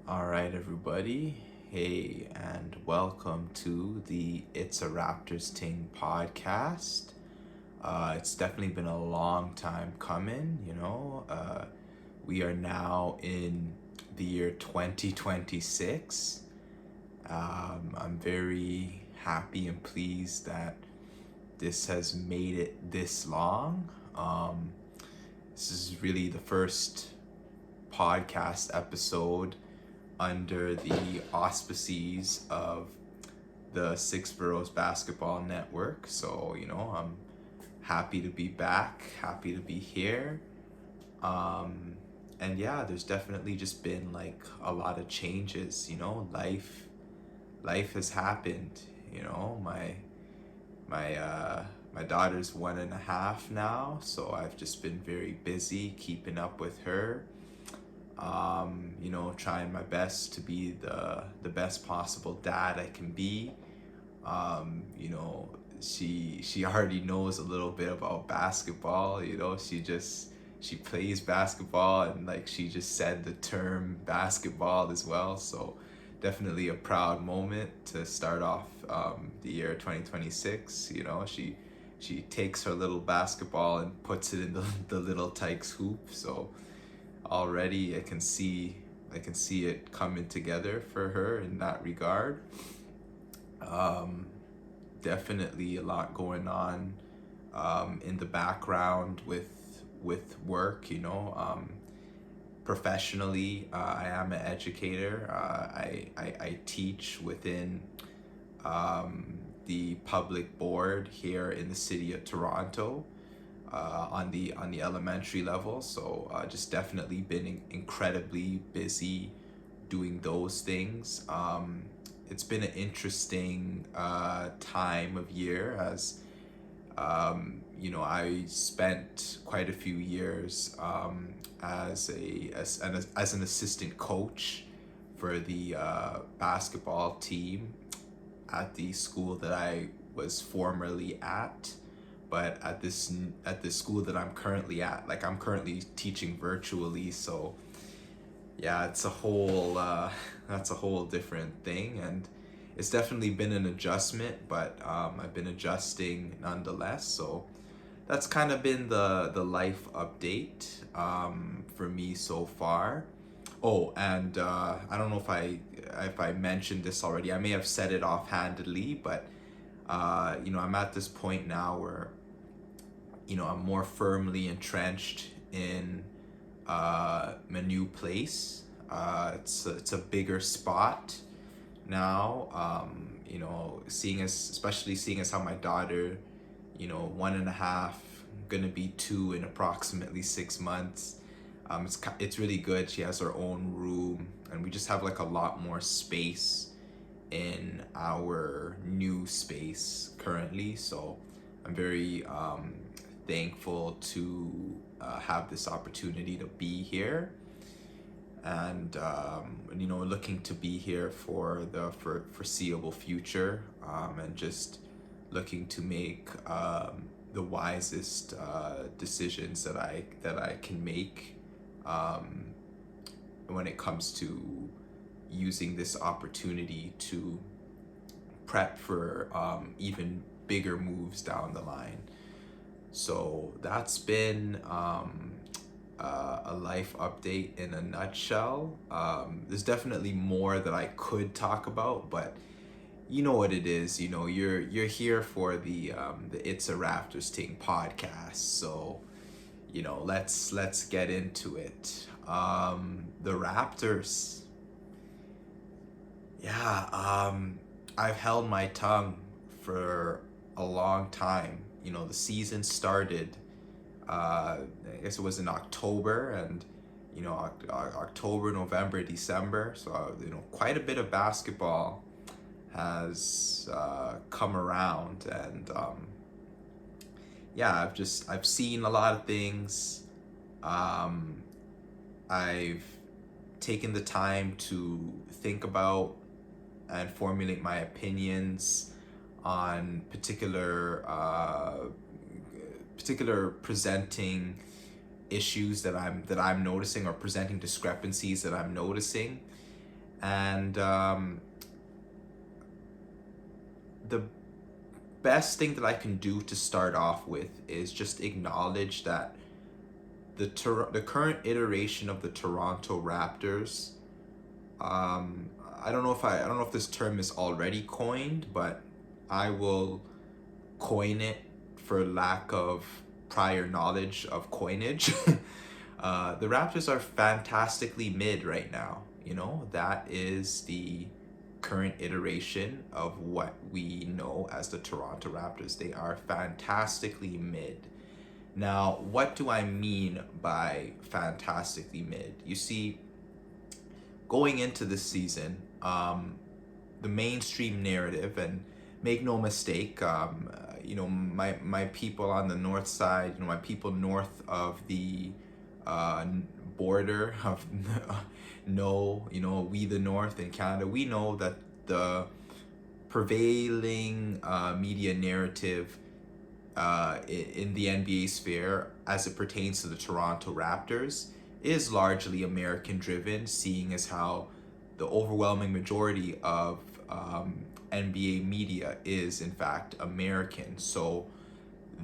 All right, everybody. Hey, and welcome to the It's a Raptors Ting podcast. It's definitely been a long time coming. We are now in the year 2026. I'm very happy and pleased that this has made it this long. This is really the first podcast episode under the auspices of the Six Boroughs Basketball Network. So, I'm happy to be back, happy to be here. And yeah, there's definitely just been like a lot of changes. Life has happened, my daughter's 1.5 now, so I've just been very busy keeping up with her. Trying my best to be the best possible dad I can be. She already knows a little bit about basketball. She plays basketball, and like she just said the term basketball as well. So definitely a proud moment to start off the year 2026. She takes her little basketball and puts it in the little Tykes hoop. So already I can see it coming together for her in that regard. Um, Definitely a lot going on in the background with work. Professionally, I am an educator. I teach within the public board here in the city of Toronto, on the elementary level. So just definitely been incredibly busy doing those things. It's been an interesting time of year, as I spent quite a few years as an assistant coach for the basketball team at the school that I was formerly at. But at this school that I'm currently at, like I'm currently teaching virtually. So yeah, it's a whole that's a whole different thing, and it's definitely been an adjustment, but I've been adjusting nonetheless. So that's kind of been the life update for me so far. Oh, and I don't know if I mentioned this already. I may have said it offhandedly, but I'm at this point now where I'm more firmly entrenched in my new place. It's a bigger spot now. Especially seeing as how my daughter, 1.5, gonna be 2 in approximately 6 months. It's really good. She has her own room, and we just have like a lot more space in our new space currently. So I'm very thankful to have this opportunity to be here, and looking to be here for the foreseeable future, and just looking to make the wisest decisions that I can make when it comes to using this opportunity to prep for even bigger moves down the line. So that's been a life update in a nutshell. There's definitely more that I could talk about, but you know what it is. You're here for the It's a Raptors Ting podcast. So let's get into it. The Raptors. Yeah, I've held my tongue for a long time. The season started, I guess it was in October, and October, November, December. So quite a bit of basketball has come around, and yeah, I've seen a lot of things. I've taken the time to think about and formulate my opinions on particular presenting issues that I'm noticing, or presenting discrepancies that I'm noticing. And the best thing that I can do to start off with is just acknowledge that the current iteration of the Toronto Raptors, um, I don't know if this term is already coined, but I will coin it for lack of prior knowledge of coinage. The Raptors are fantastically mid right now. You know, that is the current iteration of what we know as the Toronto Raptors. They are fantastically mid. Now, what do I mean by fantastically mid? You see, going into this season, the mainstream narrative, and make no mistake, my people on the north side, my people north of the uh, border of know, we the North in Canada, we know that the prevailing media narrative in the NBA sphere as it pertains to the Toronto Raptors is largely American driven, seeing as how the overwhelming majority of NBA media is in fact American. So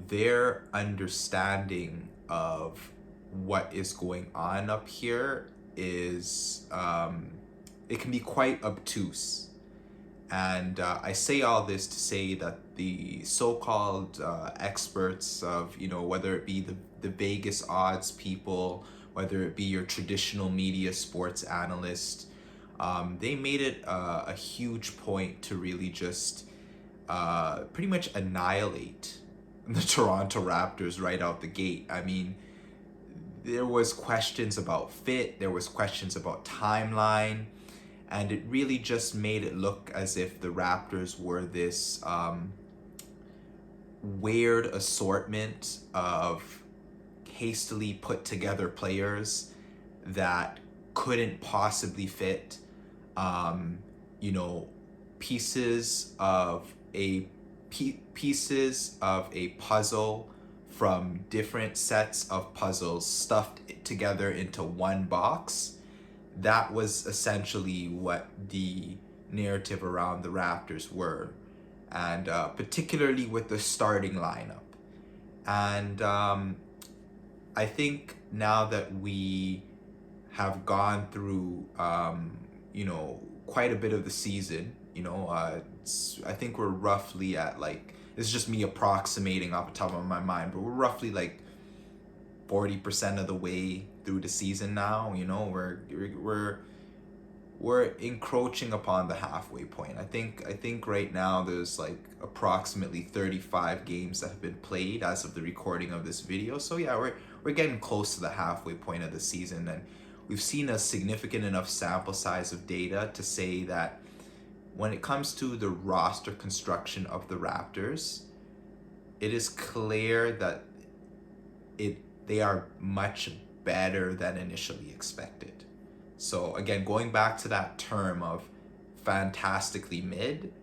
their understanding of what is going on up here is it can be quite obtuse. And I say all this to say that the so-called experts of, whether it be the Vegas odds people, whether it be your traditional media sports analyst, they made it a huge point to really just pretty much annihilate the Toronto Raptors right out the gate. I mean, there was questions about fit, there was questions about timeline, and it really just made it look as if the Raptors were this weird assortment of hastily put together players that couldn't possibly fit, um, you know, pieces of pieces of a puzzle from different sets of puzzles stuffed together into one box. That was essentially what the narrative around the Raptors were, and particularly with the starting lineup. And I think now that we have gone through, quite a bit of the season, I think we're roughly at like, this is just me approximating off the top of my mind, but we're roughly like 40% of the way through the season now. We're encroaching upon the halfway point. I think right now there's like approximately 35 games that have been played as of the recording of this video. So yeah, we're getting close to the halfway point of the season, and we've seen a significant enough sample size of data to say that when it comes to the roster construction of the Raptors, it is clear that they are much better than initially expected. So again, going back to that term of fantastically mid,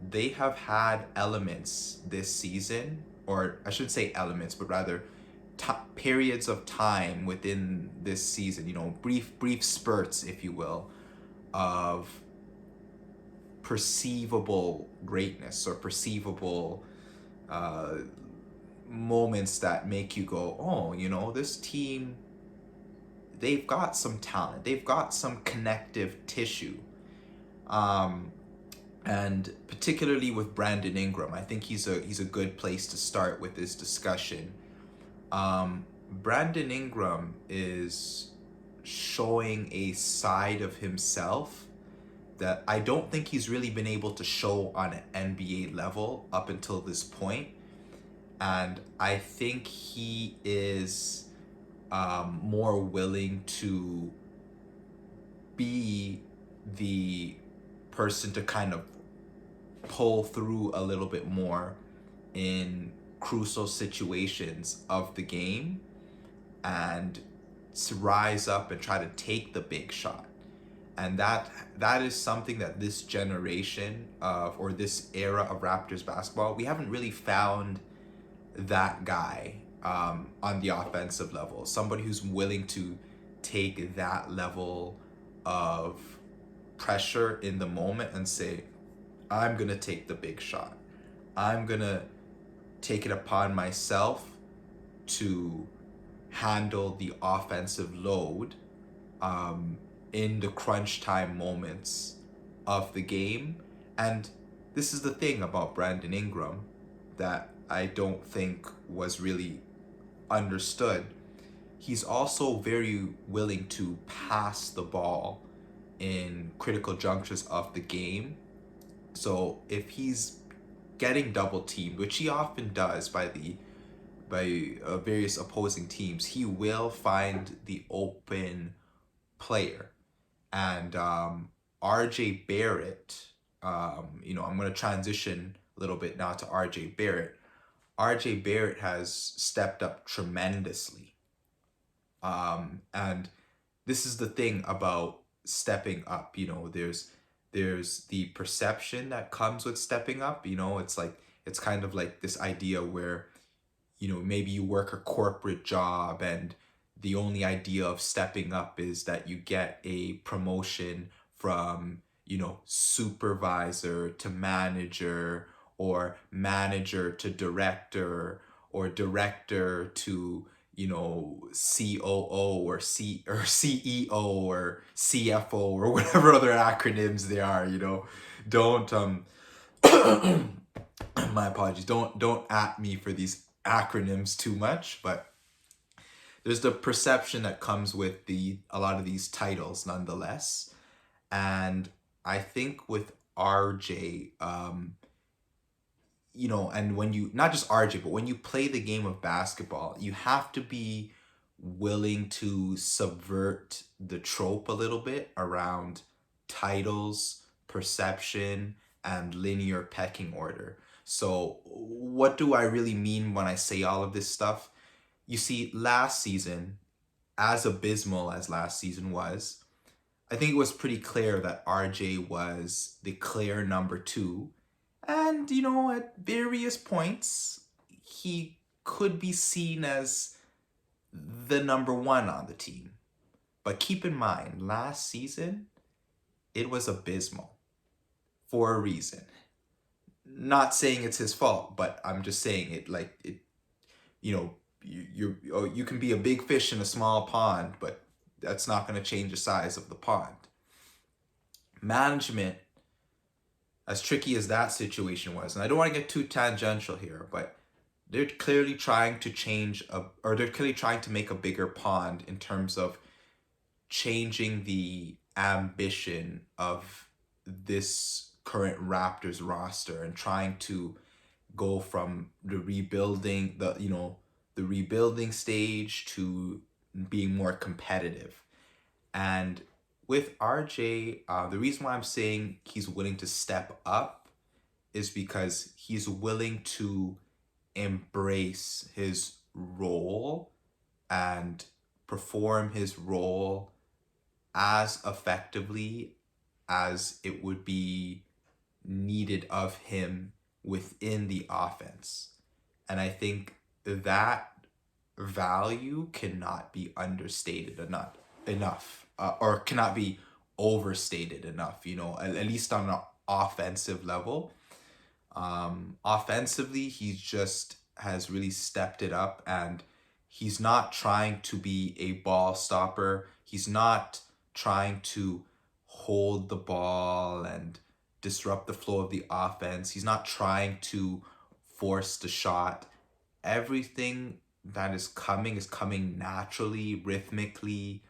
they have had elements this season, or I shouldn't say elements, but rather periods of time within this season, brief spurts, if you will, of perceivable greatness or perceivable moments that make you go, oh, this team, they've got some talent, they've got some connective tissue. And particularly with Brandon Ingram, I think he's a good place to start with this discussion. Brandon Ingram is showing a side of himself that I don't think he's really been able to show on an NBA level up until this point. And I think he is more willing to be the person to kind of pull through a little bit more in crucial situations of the game and to rise up and try to take the big shot. And that is something that this generation of, or this era of Raptors basketball, we haven't really found that guy on the offensive level. Somebody who's willing to take that level of pressure in the moment and say, I'm going to take the big shot. I'm going to take it upon myself to handle the offensive load in the crunch time moments of the game. And this is the thing about Brandon Ingram that I don't think was really understood. He's also very willing to pass the ball in critical junctures of the game. So if he's getting double teamed, which he often does by various opposing teams, he will find the open player. And RJ Barrett, I'm going to transition a little bit now to RJ Barrett. RJ Barrett has stepped up tremendously. And this is the thing about stepping up. There's the perception that comes with stepping up. It's kind of like this idea where maybe you work a corporate job and the only idea of stepping up is that you get a promotion from supervisor to manager, or manager to director, or director to COO or CEO or CFO or whatever other acronyms there are. Don't my apologies, don't at me for these acronyms too much, but there's the perception that comes with a lot of these titles nonetheless. And I think with RJ, and when you, not just RJ, but when you play the game of basketball, you have to be willing to subvert the trope a little bit around titles, perception, and linear pecking order. So what do I really mean when I say all of this stuff? You see, last season, as abysmal as last season was, I think it was pretty clear that RJ was the clear number two. And, at various points, he could be seen as the number one on the team. But keep in mind, last season, it was abysmal for a reason. Not saying it's his fault, but I'm just saying you can be a big fish in a small pond, but that's not going to change the size of the pond. Management, as tricky as that situation was, and I don't want to get too tangential here, but they're clearly trying to they're clearly trying to make a bigger pond in terms of changing the ambition of this current Raptors roster and trying to go from the rebuilding stage to being more competitive. And with RJ, the reason why I'm saying he's willing to step up is because he's willing to embrace his role and perform his role as effectively as it would be needed of him within the offense. And I think that value cannot be understated enough, or cannot be overstated enough, at least on an offensive level. Offensively, he just has really stepped it up, and he's not trying to be a ball stopper. He's not trying to hold the ball and disrupt the flow of the offense. He's not trying to force the shot. Everything that is coming naturally, rhythmically.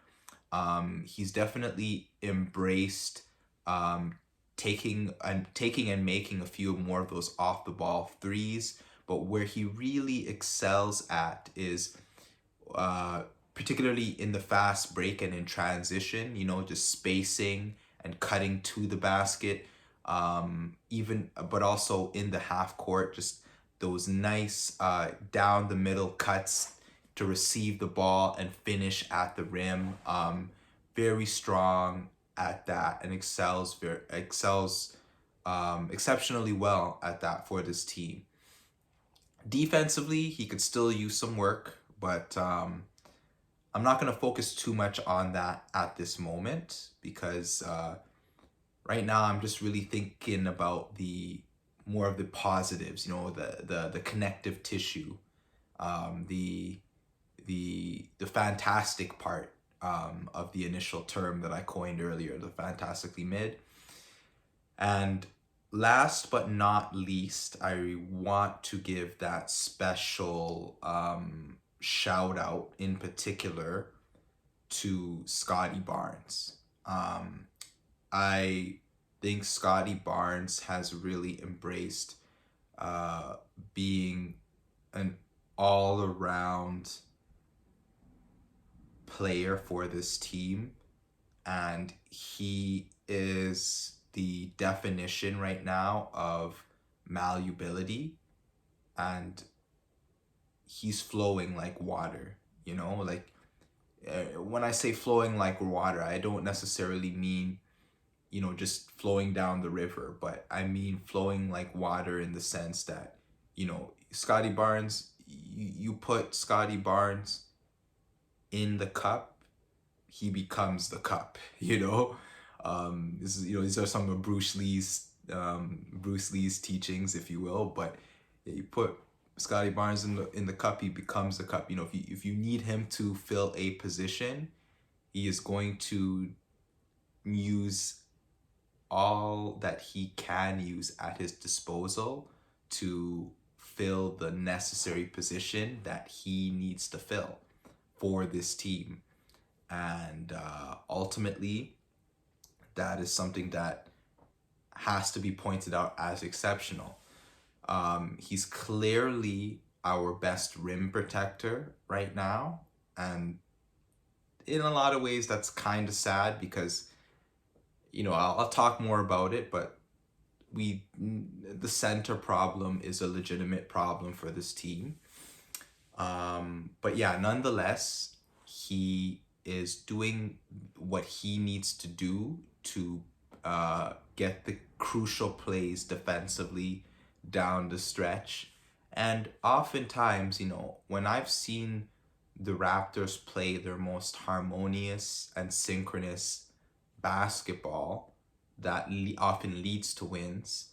He's definitely embraced taking and making a few more of those off the ball threes. But where he really excels at is particularly in the fast break and in transition, just spacing and cutting to the basket. But also in the half court, just those nice down the middle cuts to receive the ball and finish at the rim. Very strong at that, and excels exceptionally well at that for this team. Defensively, he could still use some work, but I'm I'm not going to focus too much on that at this moment, because right now I'm just really thinking about the more of the positives, the connective tissue, the the fantastic part of the initial term that I coined earlier, the fantastically mid. And last but not least, I want to give that special shout out in particular to Scotty Barnes. I think Scotty Barnes has really embraced uh, being an all around player for this team, and he is the definition right now of malleability, and he's flowing like water, like when I say flowing like water, I don't necessarily mean just flowing down the river, but I mean flowing like water in the sense that, Scotty Barnes, you put Scotty Barnes in the cup, he becomes the cup, these are some of Bruce Lee's teachings, if you will. But yeah, you put Scotty Barnes in the cup, he becomes the cup. If you need him to fill a position, he is going to use all that he can use at his disposal to fill the necessary position that he needs to fill for this team. And ultimately, that is something that has to be pointed out as exceptional. He's clearly our best rim protector right now, and in a lot of ways that's kind of sad, because I'll talk more about it, but the center problem is a legitimate problem for this team. But yeah, nonetheless, he is doing what he needs to do to get the crucial plays defensively down the stretch. And oftentimes, when I've seen the Raptors play their most harmonious and synchronous basketball that often leads to wins,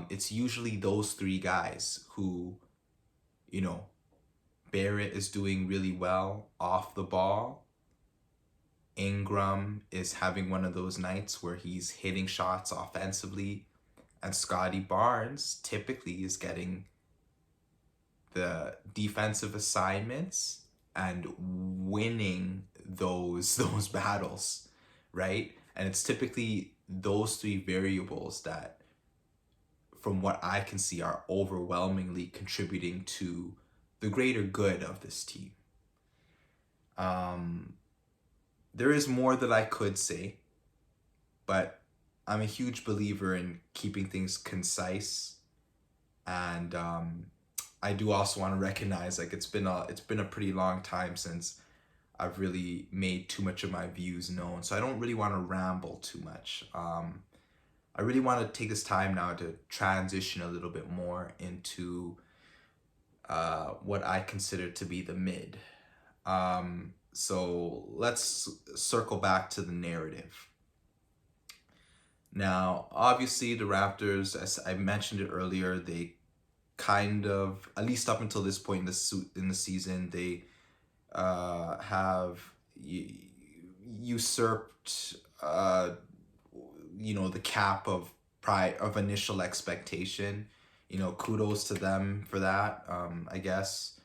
it's usually those three guys who, Barrett is doing really well off the ball. Ingram is having one of those nights where he's hitting shots offensively. And Scotty Barnes typically is getting the defensive assignments and winning those battles, right? And it's typically those three variables that, from what I can see, are overwhelmingly contributing to the greater good of this team. There is more that I could say, but I'm a huge believer in keeping things concise, and I do also want to recognize, like, it's been a pretty long time since I've really made too much of my views known, so I don't really want to ramble too much. I really want to take this time now to transition a little bit more into what I consider to be the mid. So let's circle back to the narrative. Now, obviously, the Raptors, as I mentioned it earlier, they kind of, at least up until this point in the season, they have usurped, the cap of initial expectation. Kudos to them for that, I guess.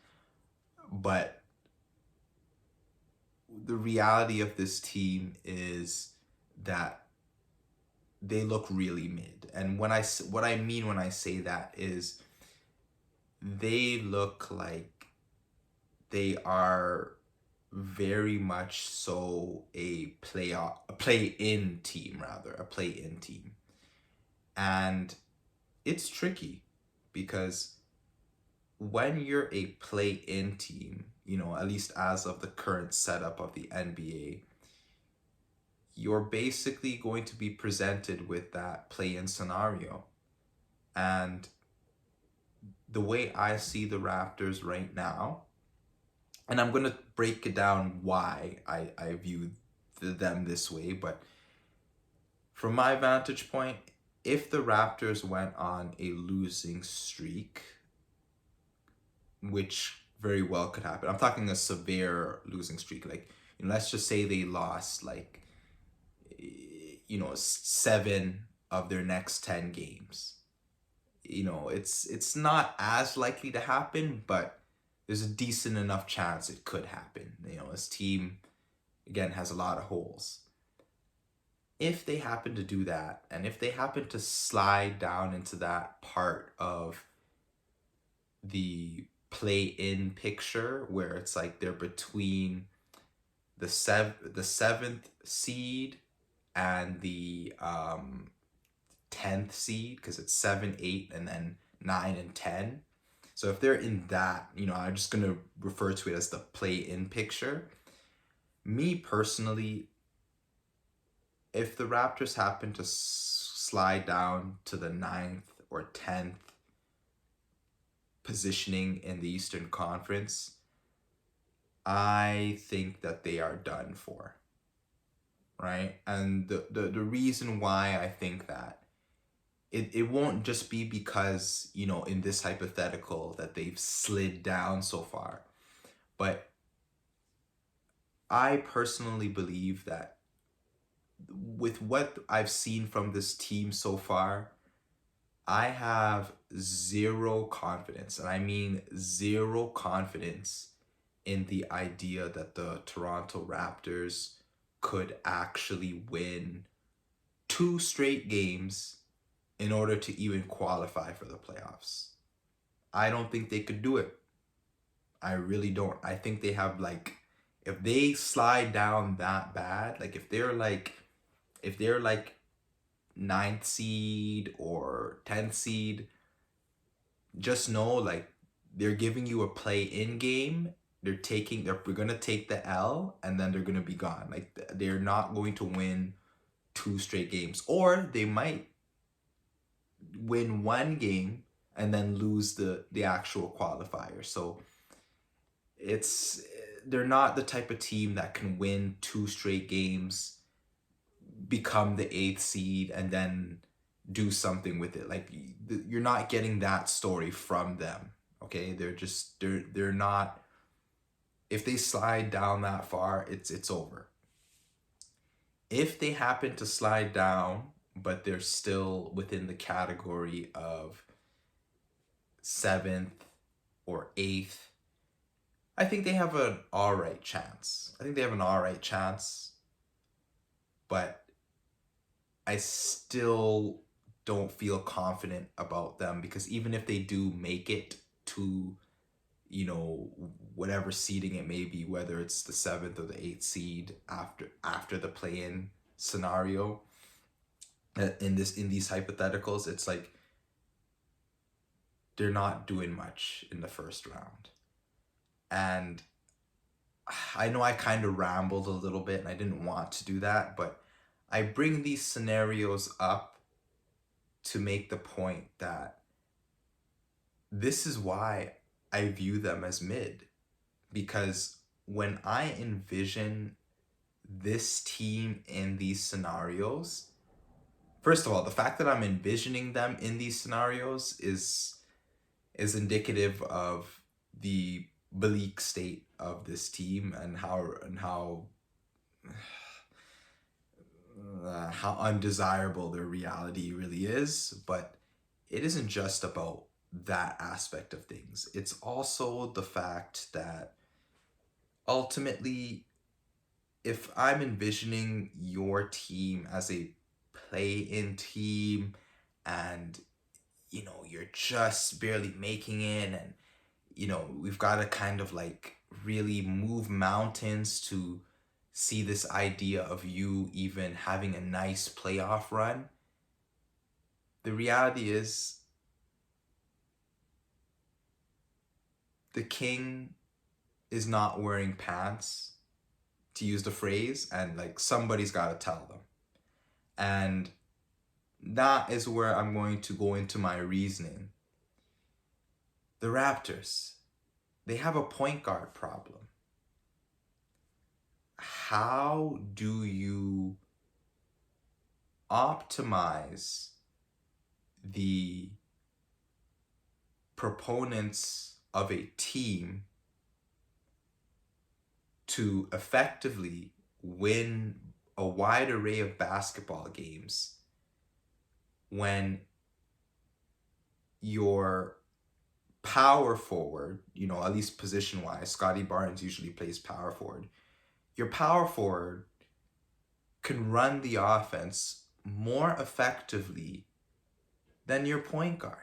But the reality of this team is that they look really mid. And what I mean when I say that is they look like they are very much so a play-in team. And it's tricky, because when you're a play-in team, at least as of the current setup of the NBA, you're basically going to be presented with that play-in scenario. And the way I see the Raptors right now, and I'm going to break it down why I view them this way, but from my vantage point, if the Raptors went on a losing streak, which very well could happen. I'm talking a severe losing streak. Like, let's just say they lost like 7 of their next 10 games. It's not as likely to happen, but there's a decent enough chance it could happen. This team again has a lot of holes. If they happen to do that, and if they happen to slide down into that part of the play-in picture where it's like they're between the seventh seed and the 10th seed, because it's 7, 8, and then 9 and 10. So if they're in that, I'm just gonna refer to it as the play-in picture. Me personally, if the Raptors happen to slide down to the 9th or 10th positioning in the Eastern Conference, I think that they are done for, right? And the reason why I think that, it won't just be because, in this hypothetical that they've slid down so far, but I personally believe that with what I've seen from this team so far, I have zero confidence, and I mean zero confidence in the idea that the Toronto Raptors could actually win 2 straight games in order to even qualify for the playoffs. I don't think they could do it. I really don't. I think they have if they slide down that bad, if they're like 9th seed or 10th seed, just know they're giving you a play-in game. They're gonna take the L, and then they're gonna be gone. They're not going to win 2 straight games, or they might win 1 game and then lose the actual qualifier. So they're not the type of team that can win 2 straight games, become the 8th seed, and then do something with it. You're not getting that story from them. Okay, they're not. If they slide down that far, it's over. If they happen to slide down, but they're still within the category of 7th or 8th, I think they have an all right chance. But I still don't feel confident about them, because even if they do make it to, whatever seeding it may be, whether it's the 7th or the 8th seed after the play-in scenario, in these hypotheticals, it's like they're not doing much in the first round. And I know I kind of rambled a little bit, and I didn't want to do that, but I bring these scenarios up to make the point that this is why I view them as mid. Because when I envision this team in these scenarios, first of all, the fact that I'm envisioning them in these scenarios is indicative of the bleak state of this team, and how undesirable their reality really is. But it isn't just about that aspect of things. It's also the fact that ultimately, if I'm envisioning your team as a play-in team, and you're just barely making it, and we've got to kind of really move mountains to see this idea of you even having a nice playoff run, the reality is the king is not wearing pants, to use the phrase, and somebody's got to tell them. And that is where I'm going to go into my reasoning. The Raptors, they have a point guard problem. how do you optimize the proponents of a team to effectively win a wide array of basketball games when your power forward, at least position wise, Scotty Barnes usually plays power forward. Your power forward can run the offense more effectively than your point guard.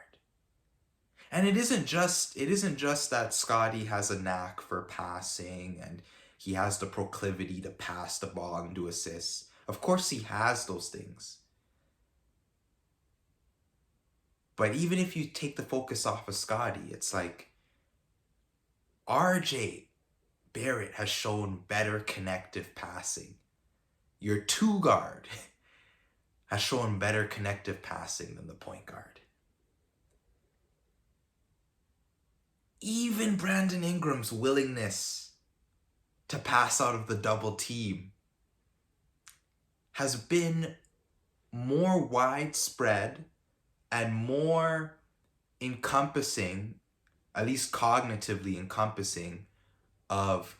And it isn't just that Scotty has a knack for passing and he has the proclivity to pass the ball and do assists. Of course he has those things. But even if you take the focus off of Scotty, it's like RJ Barrett has shown better connective passing. Your two guard has shown better connective passing than the point guard. Even Brandon Ingram's willingness to pass out of the double team has been more widespread and more encompassing, at least cognitively encompassing, of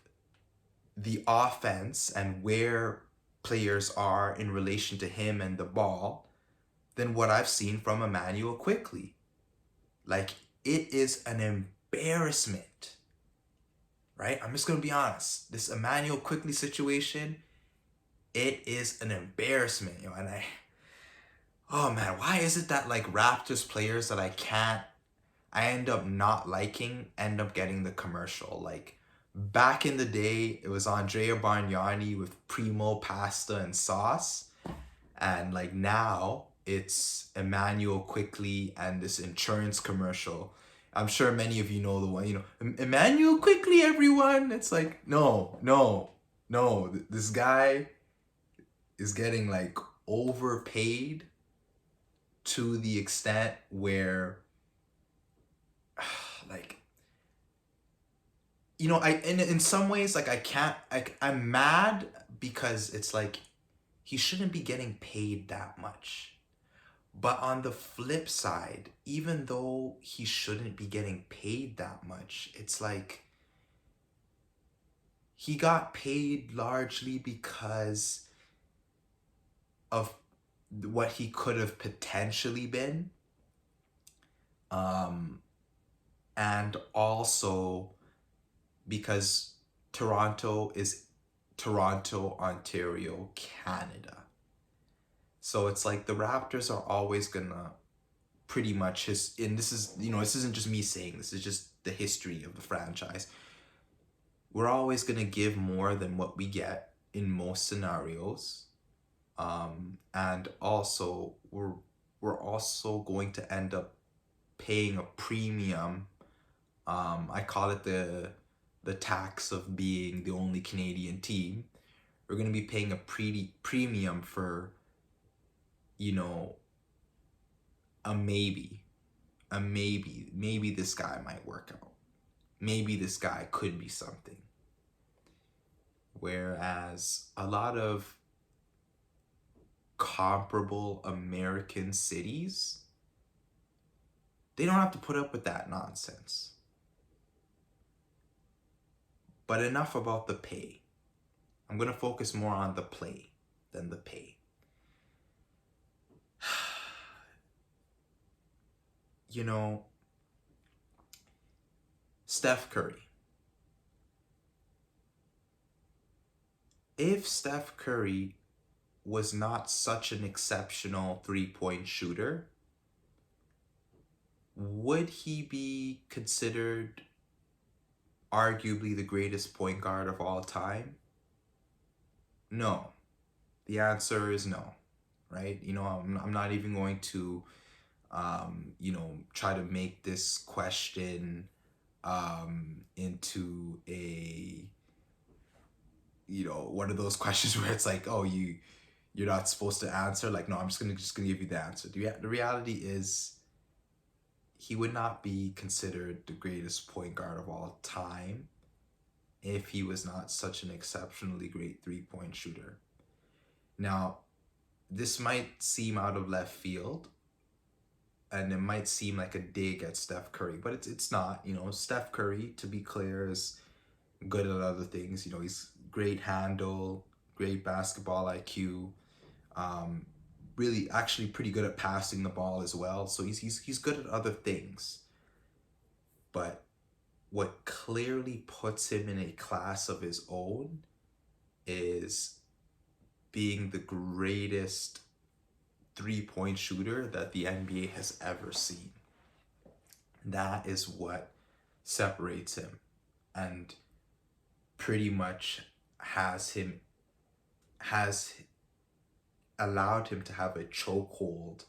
the offense and where players are in relation to him and the ball than what I've seen from Emmanuel Quickley. Like, it is an embarrassment, right? I'm just going to be honest. This Emmanuel Quickley situation, it is an embarrassment, and oh man, why is it that like Raptors players that I end up not liking, end up getting the commercial? Like, back in the day, it was Andrea Bargnani with Primo pasta and sauce. And like now, it's Emmanuel Quickley and this insurance commercial. I'm sure many of you know the one, Emmanuel Quickley, everyone. It's like, no. This guy is getting like overpaid to the extent where like, in some ways, like, I'm mad because it's like he shouldn't be getting paid that much. But on the flip side, even though he shouldn't be getting paid that much, it's like he got paid largely because of what he could have potentially been. And also because Toronto is Toronto, Ontario, Canada. So it's like the Raptors are always gonna pretty much and this is, this isn't just me saying, this is just the history of the franchise. We're always gonna give more than what we get in most scenarios. And also we're also going to end up paying a premium. I call it the tax of being the only Canadian team. We're going to be paying a premium for, a maybe. Maybe this guy might work out. Maybe this guy could be something. Whereas a lot of comparable American cities, they don't have to put up with that nonsense. But enough about the pay. I'm going to focus more on the play than the pay. Steph Curry. If Steph Curry was not such an exceptional three-point shooter, would he be considered arguably the greatest point guard of all time? No. The answer is no, right? I'm not even going to, try to make this question into a, one of those questions where it's like, oh, you're not supposed to answer. Like, no, I'm just gonna give you the answer. The reality is, he would not be considered the greatest point guard of all time if he was not such an exceptionally great three-point shooter. Now, this might seem out of left field, and it might seem like a dig at Steph Curry, but it's not. You know, Steph Curry, to be clear, is good at other things. You know, he's great handle, great basketball IQ, um, really actually pretty good at passing the ball as well. So he's good at other things. But what clearly puts him in a class of his own is being the greatest three-point shooter that the NBA has ever seen. That is what separates him and pretty much has allowed him to have a chokehold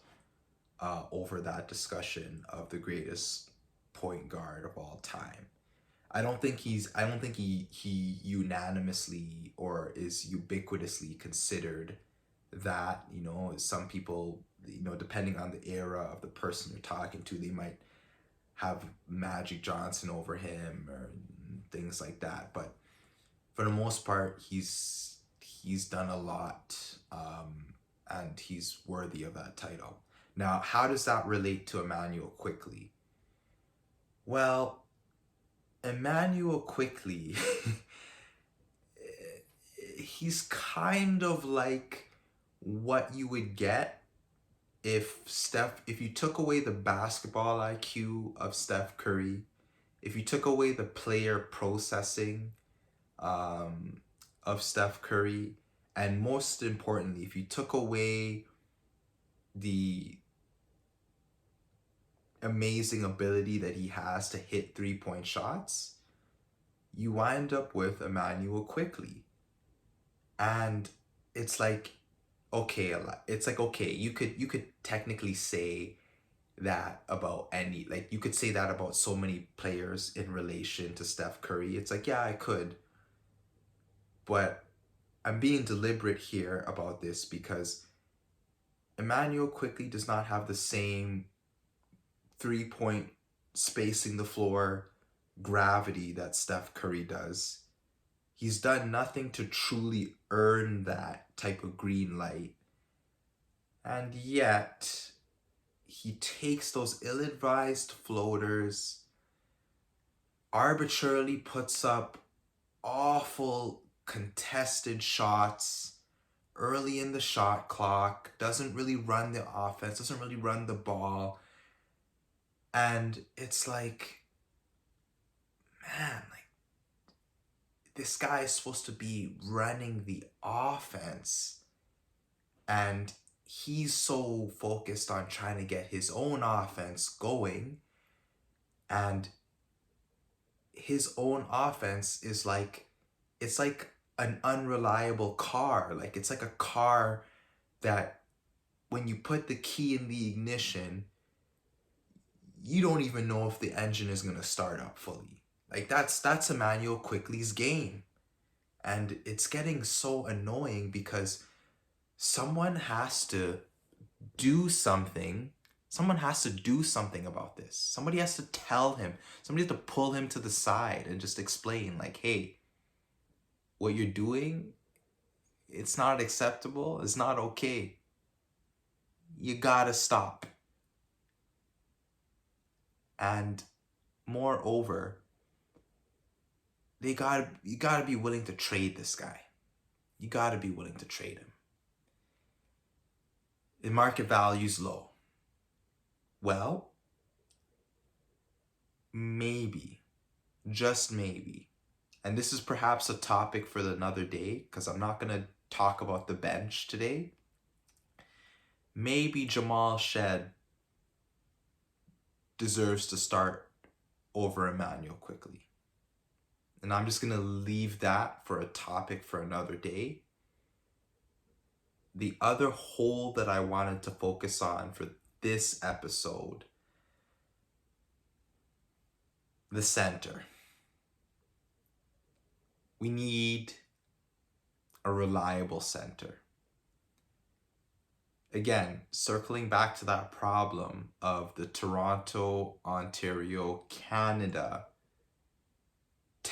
over that discussion of the greatest point guard of all time. I don't think he unanimously or is ubiquitously considered that. You know, some people, you know, depending on the era of the person you're talking to, they might have Magic Johnson over him or things like that. But for the most part, he's done a lot, and he's worthy of that title. Now, how does that relate to Emmanuel Quickly? Well, Emmanuel Quickly, he's kind of like what you would get if you took away the basketball IQ of Steph Curry, if you took away the player processing of Steph Curry, and most importantly, if you took away the amazing ability that he has to hit three-point shots, you wind up with Emmanuel Quickly. And it's like, okay, you could technically say that about any, like you could say that about so many players in relation to Steph Curry. It's like, yeah, I could. But I'm being deliberate here about this because Emmanuel Quickly does not have the same three-point spacing the floor gravity that Steph Curry does. He's done nothing to truly earn that type of green light. And yet, he takes those ill-advised floaters, arbitrarily puts up awful contested shots early in the shot clock, doesn't really run the offense, doesn't really run the ball. And it's like, man, like, this guy is supposed to be running the offense, and he's so focused on trying to get his own offense going, and his own offense is like, it's like an unreliable car. Like, it's like a car that when you put the key in the ignition, you don't even know if the engine is going to start up fully. Like, that's Emmanuel Quickly's game. And it's getting so annoying because someone has to do something. Someone has to do something about this. Somebody has to tell him. Somebody has to pull him to the side and just explain, like, hey, what you're doing, it's not acceptable. It's not okay. You gotta stop. And moreover, you gotta be willing to trade this guy. You gotta be willing to trade him. The market value's low. Well, maybe, just maybe, and this is perhaps a topic for another day because I'm not gonna talk about the bench today. Maybe Jamal Shed deserves to start over Emmanuel Quickly. And I'm just going to leave that for a topic for another day. The other hole that I wanted to focus on for this episode, the center. We need a reliable center. Again, circling back to that problem of the Toronto, Ontario, Canada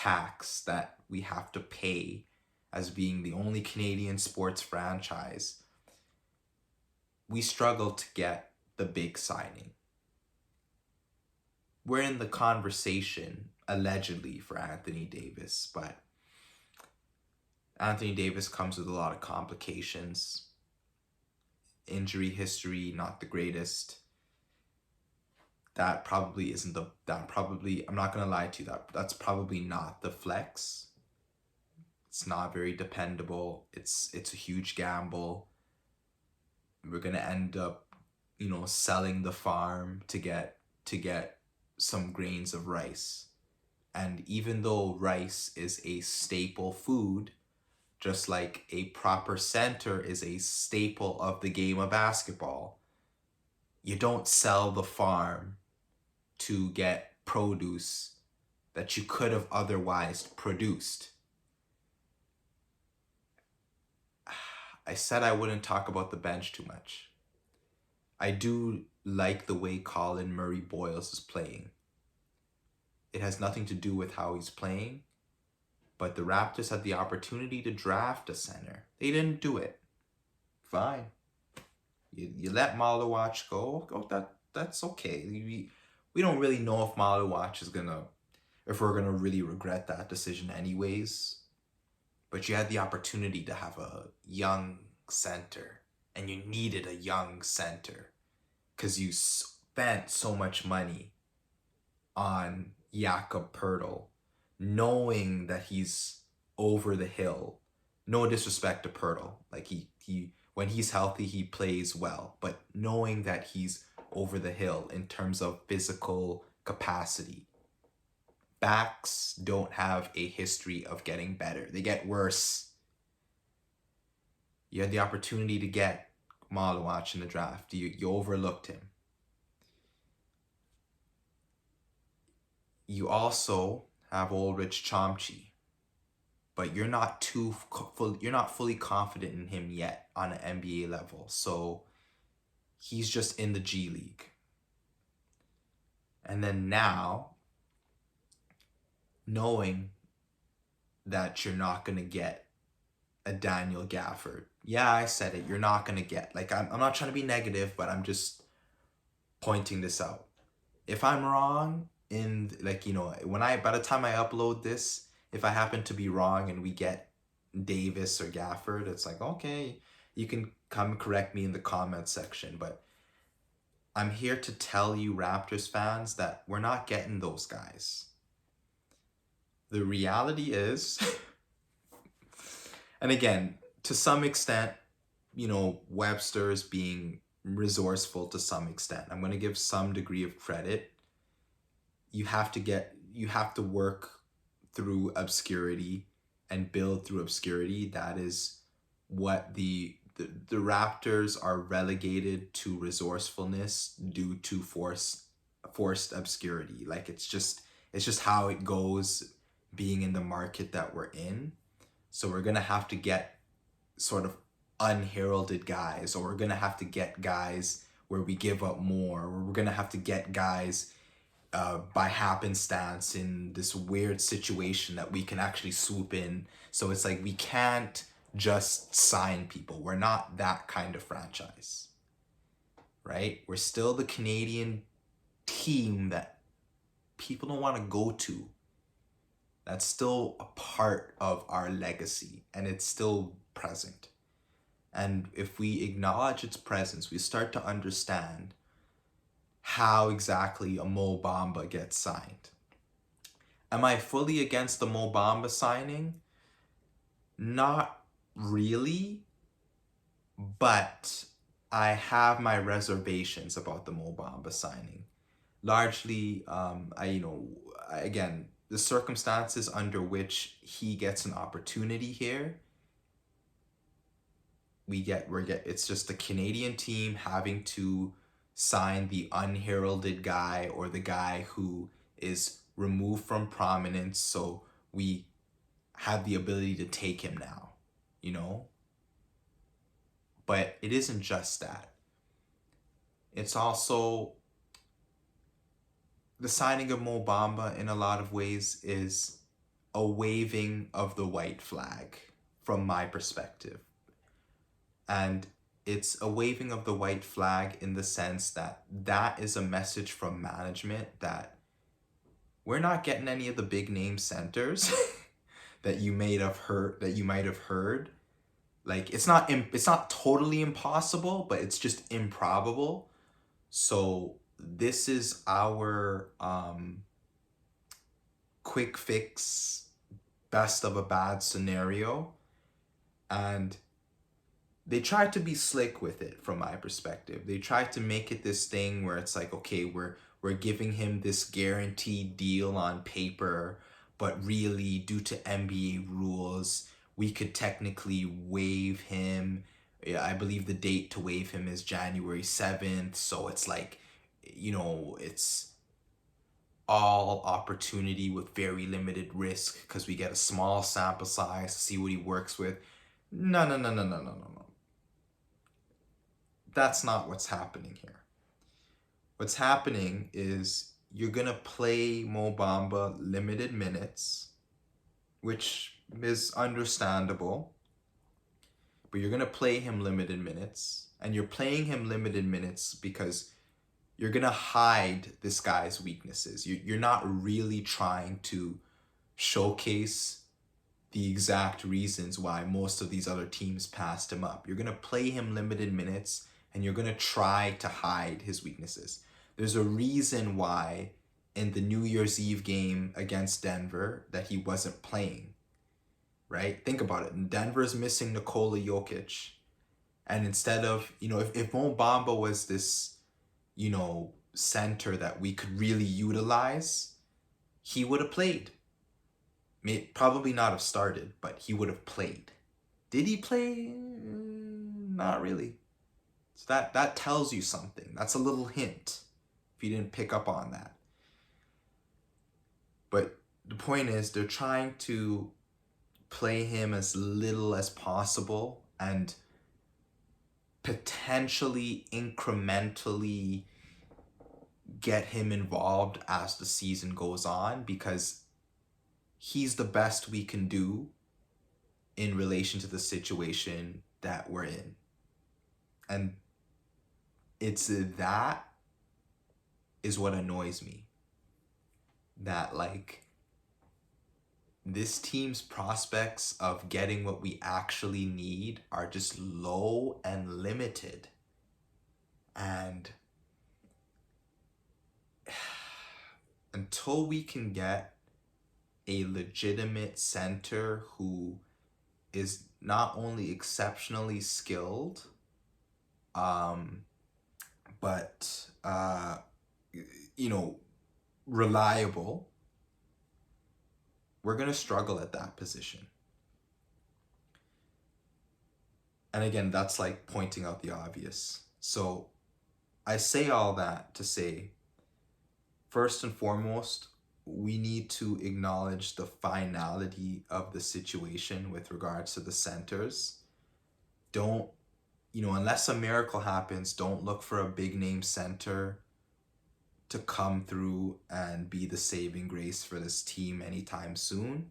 tax that we have to pay as being the only Canadian sports franchise, we struggle to get the big signing. We're in the conversation, allegedly, for Anthony Davis, but Anthony Davis comes with a lot of complications. Injury history, not the greatest. That probably isn't the, that probably, I'm not going to lie to you, that's probably not the flex. It's not very dependable. It's a huge gamble. We're going to end up, selling the farm to get some grains of rice. And even though rice is a staple food, just like a proper center is a staple of the game of basketball, you don't sell the farm to get produce that you could have otherwise produced. I said I wouldn't talk about the bench too much. I do like the way Colin Murray Boyles is playing. It has nothing to do with how he's playing, but the Raptors had the opportunity to draft a center. They didn't do it. Fine. You let Malawach go. That's okay. We don't really know if Malawach is if we're gonna really regret that decision anyways. But you had the opportunity to have a young center, and you needed a young center because you spent so much money on Jakob Poeltl, knowing that he's over the hill. No disrespect to Poeltl, like he when he's healthy he plays well, but knowing that he's over the hill in terms of physical capacity. Backs don't have a history of getting better. They get worse. You had the opportunity to get Malawach in the draft. You overlooked him. You also have Ulrich Chomchi, but you're not fully confident in him yet on an NBA level. So he's just in the G League. And then now, knowing that you're not going to get a Daniel Gafford. Yeah, I said it. You're not going to get, I'm not trying to be negative, but I'm just pointing this out. If I'm wrong by the time I upload this, if I happen to be wrong and we get Davis or Gafford, it's like, okay, you can come correct me in the comments section. But I'm here to tell you, Raptors fans, that we're not getting those guys. The reality is, and again, to some extent, Webster is being resourceful to some extent. I'm going to give some degree of credit. You have to work through obscurity and build through obscurity. That is what the Raptors are relegated to resourcefulness due to forced obscurity. Like it's just how it goes being in the market that we're in. So we're going to have to get sort of unheralded guys, or we're going to have to get guys where we give up more, or we're going to have to get guys by happenstance in this weird situation that we can actually swoop in. So it's like we can't just sign people. We're not that kind of franchise, right? We're still the Canadian team that people don't want to go to. That's still a part of our legacy, and it's still present. And if we acknowledge its presence, we start to understand how exactly a Mo Bamba gets signed. Am I fully against the Mo Bamba signing? Not really, but I have my reservations about the Mo Bamba signing. Largely, again, the circumstances under which he gets an opportunity here, it's just the Canadian team having to sign the unheralded guy, or the guy who is removed from prominence, so we have the ability to take him now, But it isn't just that. It's also the signing of Mo Bamba in a lot of ways is a waving of the white flag from my perspective. And it's a waving of the white flag in the sense that that is a message from management that we're not getting any of the big name centers that you might have heard. Like it's not totally impossible, but it's just improbable. So this is our quick fix, best of a bad scenario. And they tried to be slick with it from my perspective. They tried to make it this thing where it's like, okay, we're giving him this guaranteed deal on paper, but really due to NBA rules, we could technically waive him. Yeah, I believe the date to waive him is January 7th, so it's like, it's all opportunity with very limited risk because we get a small sample size to see what he works with. No, no, no, no, no, no, no, no. That's not what's happening here. What's happening is you're going to play Mo Bamba limited minutes, which is understandable, but you're going to play him limited minutes, and you're playing him limited minutes because you're going to hide this guy's weaknesses. You're not really trying to showcase the exact reasons why most of these other teams passed him up. You're going to play him limited minutes and you're going to try to hide his weaknesses. There's a reason why in the New Year's Eve game against Denver that he wasn't playing, right? Think about it. Denver's missing Nikola Jokic. And instead of, if Mo Bamba was this, center that we could really utilize, he would have played. Probably not have started, but he would have played. Did he play? Not really. So that tells you something. That's a little hint if you didn't pick up on that. But the point is they're trying to play him as little as possible and potentially incrementally get him involved as the season goes on because he's the best we can do in relation to the situation that we're in. And it's that is what annoys me. That this team's prospects of getting what we actually need are just low and limited. And until we can get a legitimate center who is not only exceptionally skilled, but reliable, we're gonna struggle at that position. And again, that's like pointing out the obvious. So I say all that to say, first and foremost, we need to acknowledge the finality of the situation with regards to the centers. Don't, unless a miracle happens, don't look for a big name center to come through and be the saving grace for this team anytime soon.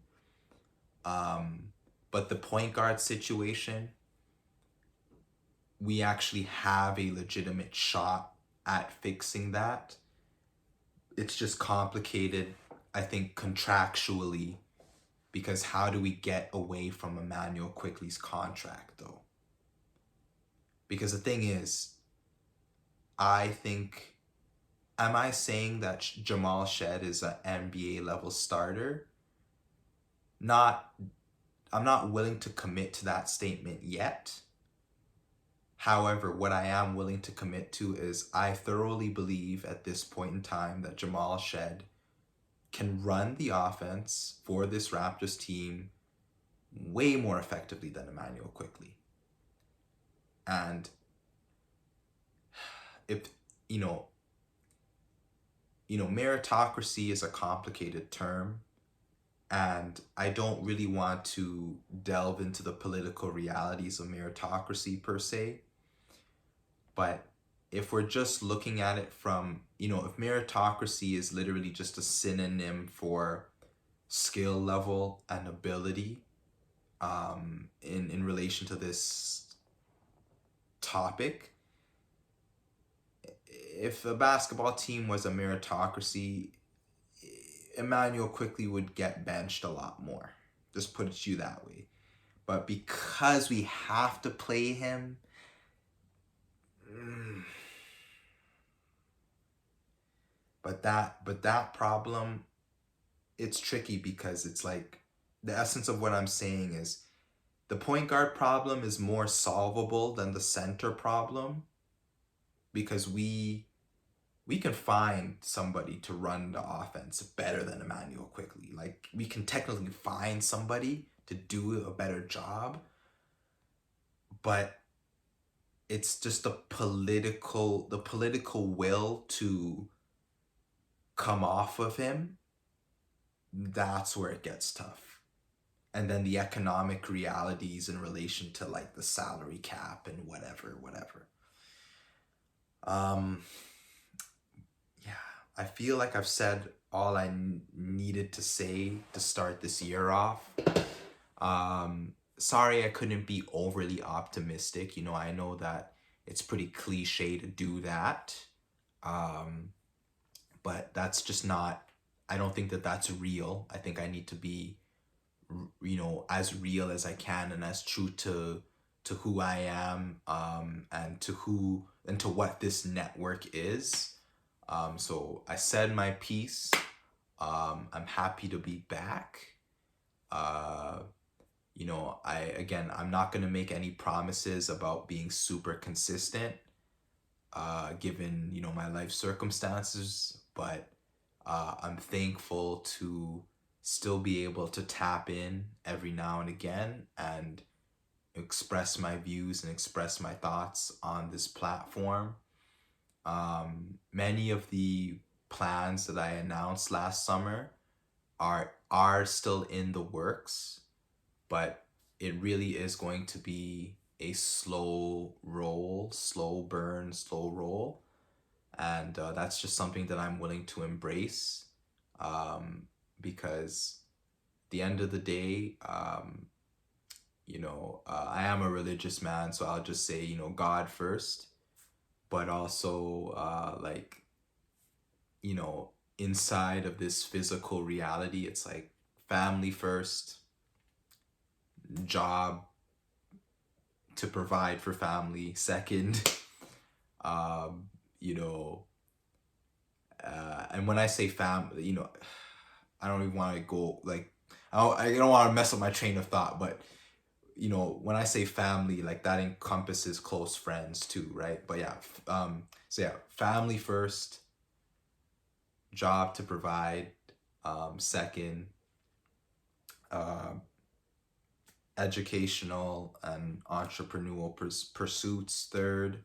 But the point guard situation, we actually have a legitimate shot at fixing that. It's just complicated, I think, contractually, because how do we get away from Emmanuel Quickly's contract, though? Because the thing is, I think, am I saying that Jamal Shed is an NBA level starter? I'm not willing to commit to that statement yet. However, what I am willing to commit to is I thoroughly believe at this point in time that Jamal Shed can run the offense for this Raptors team way more effectively than Emmanuel Quickly. And if, meritocracy is a complicated term, and I don't really want to delve into the political realities of meritocracy per se. But if we're just looking at it from, if meritocracy is literally just a synonym for skill level and ability in relation to this topic. If a basketball team was a meritocracy, Emmanuel quickly would get benched a lot more. Just put it to you that way. But because we have to play him, but that problem, it's tricky because it's like the essence of what I'm saying is the point guard problem is more solvable than the center problem because we can find somebody to run the offense better than Emmanuel quickly. Like we can technically find somebody to do a better job, but it's just the political will to come off of him. That's where it gets tough. And then the economic realities in relation to like the salary cap and whatever. Um yeah, I feel like I've said all I needed to say to start this year off. Sorry I couldn't be overly optimistic. I know that it's pretty cliche to do that. Um, but that's just not, I don't think that that's real. I think I need to be, as real as I can and as true to who I am, and to what this network is. So I said my piece. I'm happy to be back. Uh, I'm not gonna make any promises about being super consistent, given my life circumstances, but I'm thankful to still be able to tap in every now and again and express my views and express my thoughts on this platform. Many of the plans that I announced last summer are still in the works, but it really is going to be a slow roll, slow burn, slow roll, and that's just something that I'm willing to embrace, because at the end of the day, I am a religious man, so I'll just say, God first, but also you know, inside of this physical reality, it's like family first, job to provide for family second, um, you know, and when I say family, I don't even want to go like, I don't want to mess up my train of thought, but when I say family, like that encompasses close friends too, right? But yeah, so yeah, family first, job to provide, second, uh, educational and entrepreneurial pursuits third,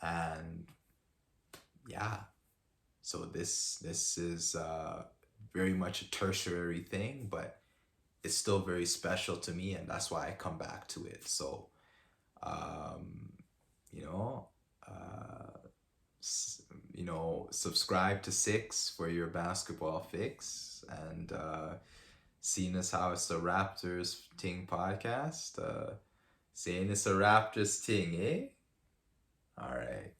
and yeah, so this is very much a tertiary thing, but it's still very special to me, and that's why I come back to it. So, um, you know, uh, subscribe to Six for your basketball fix, and seeing as how it's the Raptors Ting podcast, saying it's a Raptors Ting, eh? All right.